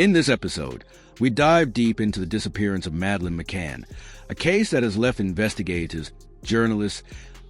In this episode, we dive deep into the disappearance of Madeleine McCann, a case that has left investigators, journalists,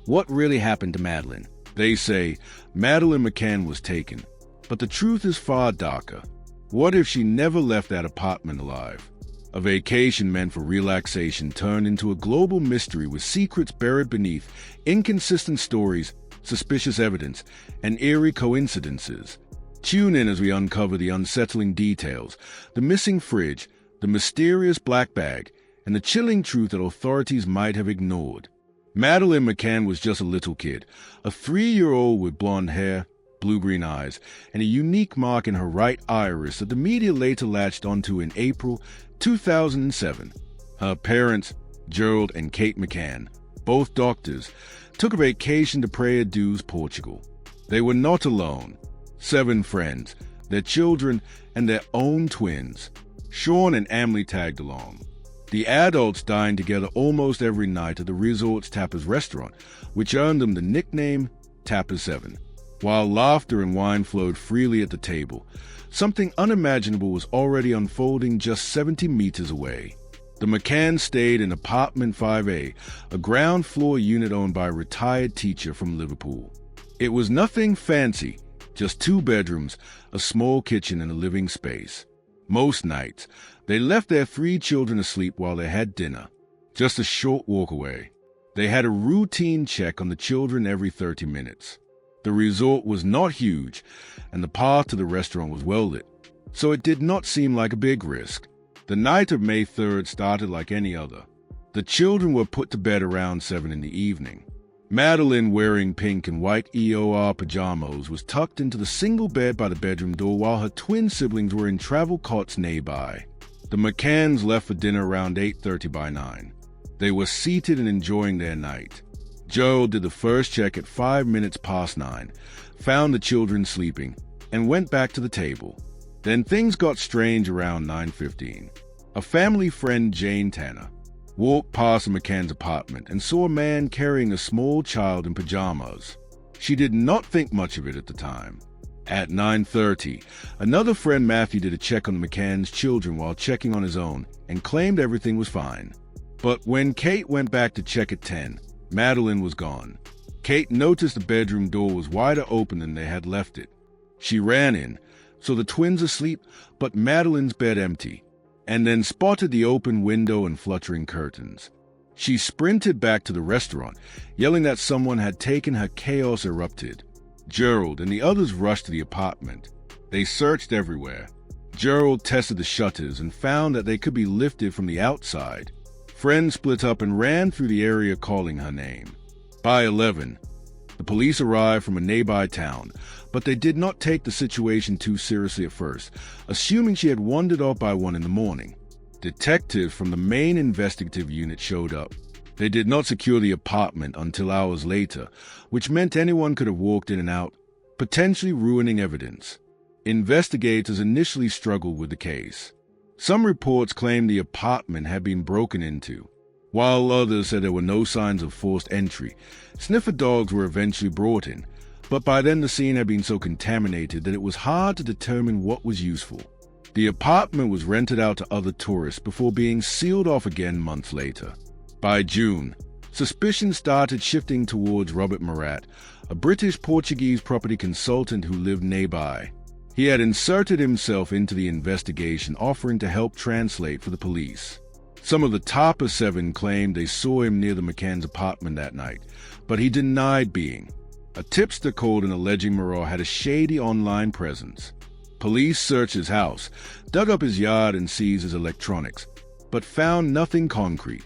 what really happened to Madeleine. They say Madeleine McCann was taken, but the truth is far darker. What if she never left that apartment alive? A vacation meant for relaxation turned into a global mystery with secrets buried beneath, inconsistent stories, suspicious evidence, and eerie coincidences. Tune in as we uncover the unsettling details, the missing fridge, the mysterious black bag, and the chilling truth that authorities might have ignored. Madeleine McCann was just a little kid, a 3-year-old with blonde hair, blue-green eyes, and a unique mark in her right iris that the media later latched onto in April 2007. Her parents, Gerald and Kate McCann, both doctors, took a vacation to Praia da Luz, Portugal. They were not alone. 7 friends, their children, and their own twins. Sean and Emily tagged along. The adults dined together almost every night at the resort's tapas restaurant, which earned them the nickname Tapas 7. While laughter and wine flowed freely at the table, something unimaginable was already unfolding just 70 meters away. The McCanns stayed in apartment 5A, a ground floor unit owned by a retired teacher from Liverpool. It was nothing fancy, just 2 bedrooms, a small kitchen, and a living space. Most nights, they left their 3 children asleep while they had dinner, just a short walk away. They had a routine check on the children every 30 minutes. The resort was not huge, and the path to the restaurant was well lit, so it did not seem like a big risk. The night of May 3rd started like any other. The children were put to bed around 7 in the evening. Madeleine, wearing pink and white EOR pajamas, was tucked into the single bed by the bedroom door while her twin siblings were in travel cots nearby. The McCanns left for dinner around 8:30 by 9. They were seated and enjoying their night. Gerald did the first check at 5 minutes past 9, found the children sleeping, and went back to the table. Then things got strange around 9:15. A family friend, Jane Tanner, walked past the McCann's apartment and saw a man carrying a small child in pajamas. She did not think much of it at the time. At 9:30, another friend, Matthew, did a check on the McCann's children while checking on his own and claimed everything was fine. But when Kate went back to check at 10, Madeleine was gone. Kate noticed the bedroom door was wider open than they had left it. She ran in, saw the twins asleep, but Madeleine's bed empty, and then spotted the open window and fluttering curtains. She sprinted back to the restaurant, yelling that someone had taken her. Chaos erupted. Gerald and the others rushed to the apartment. They searched everywhere. Gerald tested the shutters and found that they could be lifted from the outside. Friends split up and ran through the area calling her name. By 11, the police arrived from a nearby town, but they did not take the situation too seriously at first, assuming she had wandered off by 1 in the morning. Detectives from the main investigative unit showed up. They did not secure the apartment until hours later, which meant anyone could have walked in and out, potentially ruining evidence. Investigators initially struggled with the case. Some reports claimed the apartment had been broken into, while others said there were no signs of forced entry. Sniffer dogs were eventually brought in, but by then the scene had been so contaminated that it was hard to determine what was useful. The apartment was rented out to other tourists before being sealed off again months later. By June, suspicion started shifting towards Robert Murat, a British-Portuguese property consultant who lived nearby. He had inserted himself into the investigation, offering to help translate for the police. Some of the Tapas 7 claimed they saw him near the McCann's apartment that night, but he denied being. A tipster called an alleging Murat had a shady online presence. Police searched his house, dug up his yard, and seized his electronics, but found nothing concrete.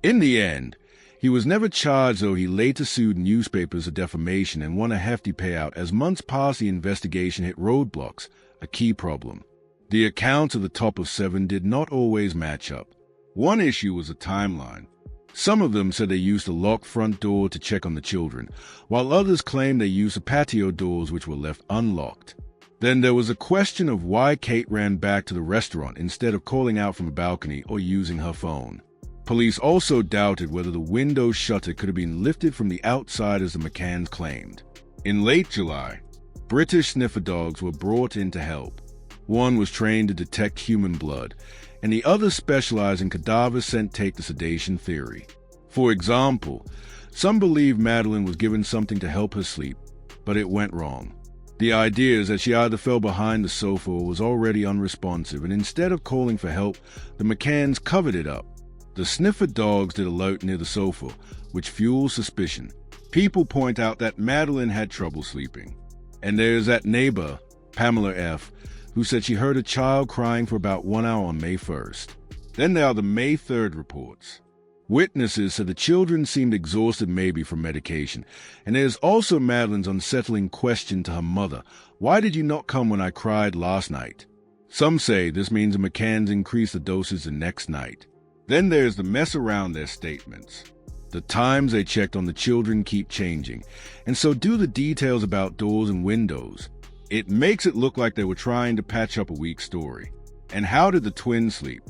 In the end, he was never charged, though he later sued newspapers for defamation and won a hefty payout as months past the investigation hit roadblocks, a key problem. The accounts of the top of 7 did not always match up. One issue was the timeline. Some of them said they used a locked front door to check on the children, while others claimed they used the patio doors which were left unlocked. Then there was a question of why Kate ran back to the restaurant instead of calling out from a balcony or using her phone. Police also doubted whether the window shutter could have been lifted from the outside as the McCanns claimed. In late July, British sniffer dogs were brought in to help. One was trained to detect human blood, and the other specialized in cadaver scent take the sedation theory. For example, some believe Madeleine was given something to help her sleep, but it went wrong. The idea is that she either fell behind the sofa or was already unresponsive, and instead of calling for help, the McCanns covered it up. The sniffer dogs did alert near the sofa, which fuels suspicion. People point out that Madeleine had trouble sleeping. And there's that neighbor, Pamela F., who said she heard a child crying for about 1 hour on May 1st. Then there are the May 3rd reports. Witnesses said the children seemed exhausted, maybe from medication. And there's also Madeleine's unsettling question to her mother, "Why did you not come when I cried last night?" Some say this means the McCanns increased the doses the next night. Then there's the mess around their statements. The times they checked on the children keep changing, and so do the details about doors and windows. It makes it look like they were trying to patch up a weak story. And how did the twins sleep?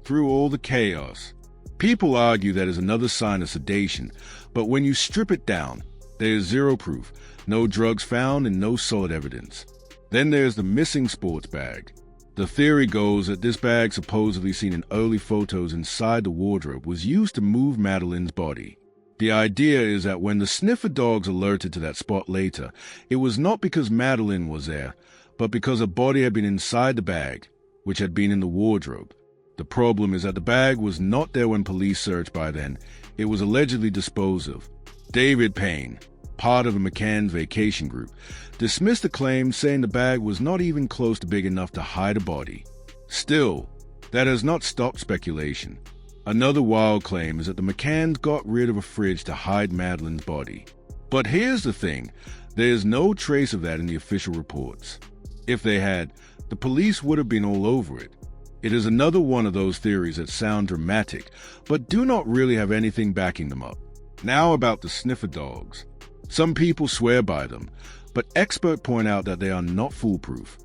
Through all the chaos. People argue that is another sign of sedation, but when you strip it down, there is zero proof, no drugs found and no solid evidence. Then there's the missing sports bag. The theory goes that this bag, supposedly seen in early photos inside the wardrobe, was used to move Madeleine's body. The idea is that when the sniffer dogs alerted to that spot later, it was not because Madeleine was there, but because a body had been inside the bag, which had been in the wardrobe. The problem is that the bag was not there when police searched by then. It was allegedly disposed of. David Payne, part of the McCann's vacation group, dismissed the claim, saying the bag was not even close to big enough to hide a body. Still, that has not stopped speculation. Another wild claim is that the McCanns got rid of a fridge to hide Madeleine's body. But here's the thing, there is no trace of that in the official reports. If they had, the police would have been all over it. It is another one of those theories that sound dramatic, but do not really have anything backing them up. Now about the sniffer dogs. Some people swear by them, but experts point out that they are not foolproof.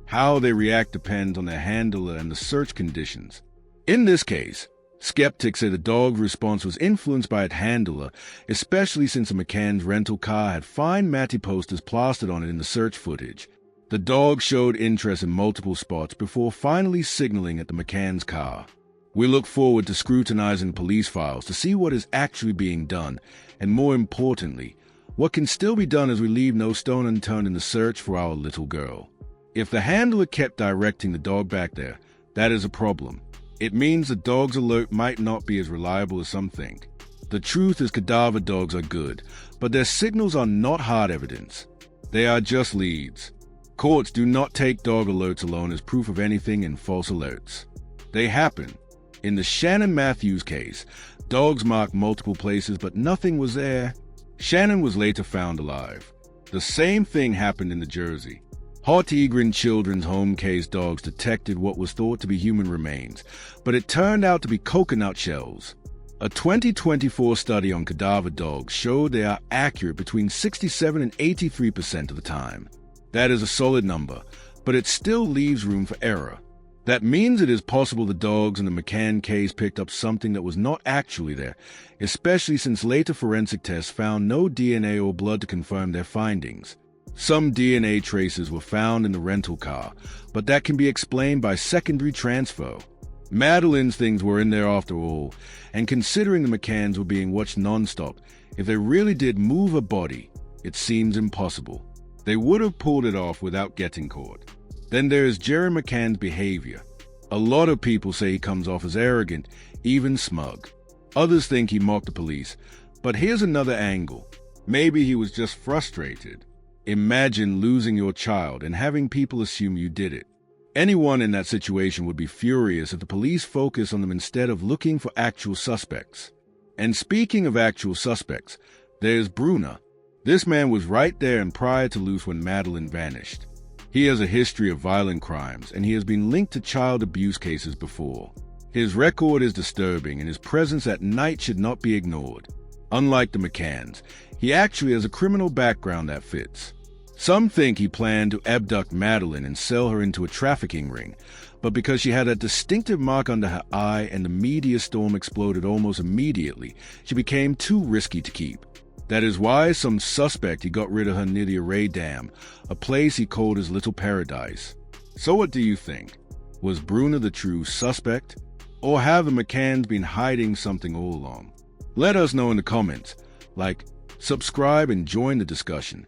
How they react depends on their handler and the search conditions. In this case, skeptics say the dog's response was influenced by its handler, especially since the McCann's rental car had fine Matty posters plastered on it in the search footage. The dog showed interest in multiple spots before finally signaling at the McCann's car. We look forward to scrutinizing police files to see what is actually being done, and more importantly, what can still be done as we leave no stone unturned in the search for our little girl. If the handler kept directing the dog back there, that is a problem. It means the dog's alert might not be as reliable as some think. The truth is cadaver dogs are good, but their signals are not hard evidence. They are just leads. Courts do not take dog alerts alone as proof of anything in false alerts. They happen. In the Shannon Matthews case, dogs marked multiple places, but nothing was there. Shannon was later found alive. The same thing happened in New Jersey. Hot Egrin Children's Home case dogs detected what was thought to be human remains, but it turned out to be coconut shells. A 2024 study on cadaver dogs showed they are accurate between 67 and 83% of the time. That is a solid number, but it still leaves room for error. That means it is possible the dogs in the McCann case picked up something that was not actually there, especially since later forensic tests found no DNA or blood to confirm their findings. Some DNA traces were found in the rental car, but that can be explained by secondary transfer. Madeleine's things were in there after all, and considering the McCanns were being watched non-stop, if they really did move a body, it seems impossible. They would have pulled it off without getting caught. Then there is Jerry McCann's behavior. A lot of people say he comes off as arrogant, even smug. Others think he mocked the police. But here's another angle. Maybe he was just frustrated. Imagine losing your child and having people assume you did it. Anyone in that situation would be furious if the police focus on them instead of looking for actual suspects. And speaking of actual suspects, there's Bruna. This man was right there in Praia da Luz when Madeleine vanished. He has a history of violent crimes, and he has been linked to child abuse cases before. His record is disturbing, and his presence at night should not be ignored. Unlike the McCanns, he actually has a criminal background that fits. Some think he planned to abduct Madeleine and sell her into a trafficking ring, but because she had a distinctive mark under her eye and the media storm exploded almost immediately, she became too risky to keep. That is why some suspect he got rid of her near the Array Dam, a place he called his little paradise. So what do you think? Was Bruna the true suspect? Or have the McCanns been hiding something all along? Let us know in the comments. Like, subscribe, and join the discussion.